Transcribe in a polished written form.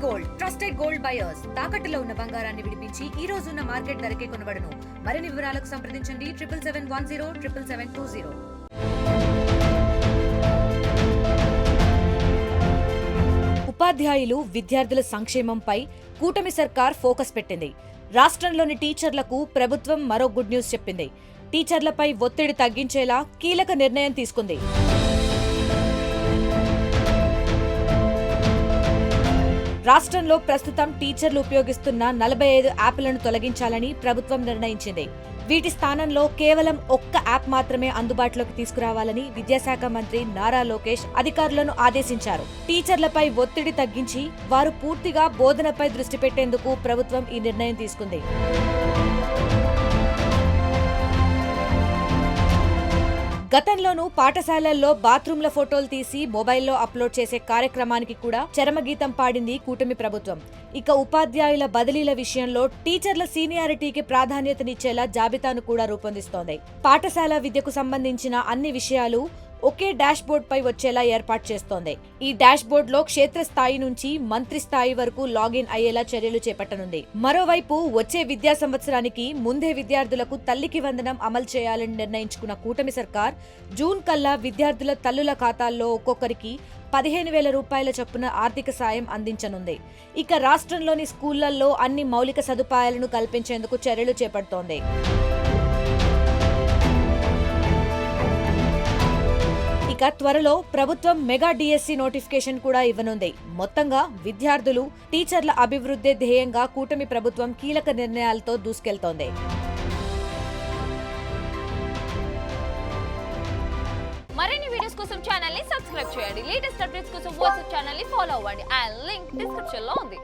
Gold trusted gold buyers తాకట్టులో ఉన్న బంగారాన్ని విడిపించి ఈ రోజు ఉన్న మార్కెట్ ధరకే కొనబడును. మరిన్ని వివరాలకు సంప్రదించండి 7771077720. ఉపాధ్యాయులు, విద్యార్థుల సంక్షేమంపై కూటమి సర్కార్ ఫోకస్ పెట్టింది. రాష్ట్రంలోని టీచర్లకు ప్రభుత్వం మరో గుడ్ న్యూస్ చెప్పింది. టీచర్లపై ఒత్తిడి తగ్గించేలా కీలక నిర్ణయం తీసుకుంది. రాష్ట్రంలో ప్రస్తుతం టీచర్లు ఉపయోగిస్తున్న 45 యాప్లను తొలగించాలని ప్రభుత్వం నిర్ణయించింది. వీటి స్థానంలో కేవలం ఒక్క యాప్ మాత్రమే అందుబాటులోకి తీసుకురావాలని విద్యాశాఖ మంత్రి నారా లోకేష్ అధికారులను ఆదేశించారు. టీచర్లపై ఒత్తిడి తగ్గించి వారు పూర్తిగా బోధనపై దృష్టి పెట్టేందుకు ప్రభుత్వం ఈ నిర్ణయం తీసుకుంది. గతంలోనూ పాఠశాలల్లో బాత్రూంల ఫోటోలు తీసి మొబైల్లో అప్లోడ్ చేసే కార్యక్రమానికి కూడా చరమగీతం పాడింది కూటమి ప్రభుత్వం. ఇక ఉపాధ్యాయుల బదిలీల విషయంలో టీచర్ల సీనియారిటీకి ప్రాధాన్యతనిచ్చేలా జాబితాను కూడా రూపొందిస్తోంది. పాఠశాల విద్యకు సంబంధించిన అన్ని విషయాలు ఒకే డాష్ బోర్డ్ పై వచ్చేలా ఏర్పాటు చేస్తోంది. ఈ డాష్ బోర్డ్ లో క్షేత్రస్థాయి నుంచి మంత్రి స్థాయి వరకు లాగిన్ అయ్యేలా చర్యలు చేపట్టనుంది. మరోవైపు వచ్చే విద్యా సంవత్సరానికి ముందే విద్యార్థులకు తల్లికి వందనం అమలు చేయాలని నిర్ణయించుకున్న కూటమి సర్కార్ జూన్ కల్లా విద్యార్థుల తల్లుల ఖాతాల్లో ఒక్కొక్కరికి 15,000 రూపాయల చొప్పున ఆర్థిక సాయం అందించనుంది. ఇక రాష్ట్రంలోని స్కూళ్లలో అన్ని మౌలిక సదుపాయాలను కల్పించేందుకు చర్యలు చేపడుతోంది. ఇక త్వరలో ప్రభుత్వం మెగా డిఎస్సి నోటిఫికేషన్ కూడా ఇవ్వనుంది. మొత్తంగా విద్యార్థులు, టీచర్ల అభివృద్ధి ధ్యేయంగా కూటమి ప్రభుత్వం కీలక నిర్ణయాలతో దూసుకెళ్తోంది. మరిన్ని వీడియోస్ కోసం ఛానల్ ని సబ్స్క్రైబ్ చేయండి. లేటెస్ట్ అప్డేట్స్ కోసం వాట్సాప్ ఛానల్ ని ఫాలో అవ్వండి. ఆ లింక్ డిస్క్రిప్షన్ లో ఉంది.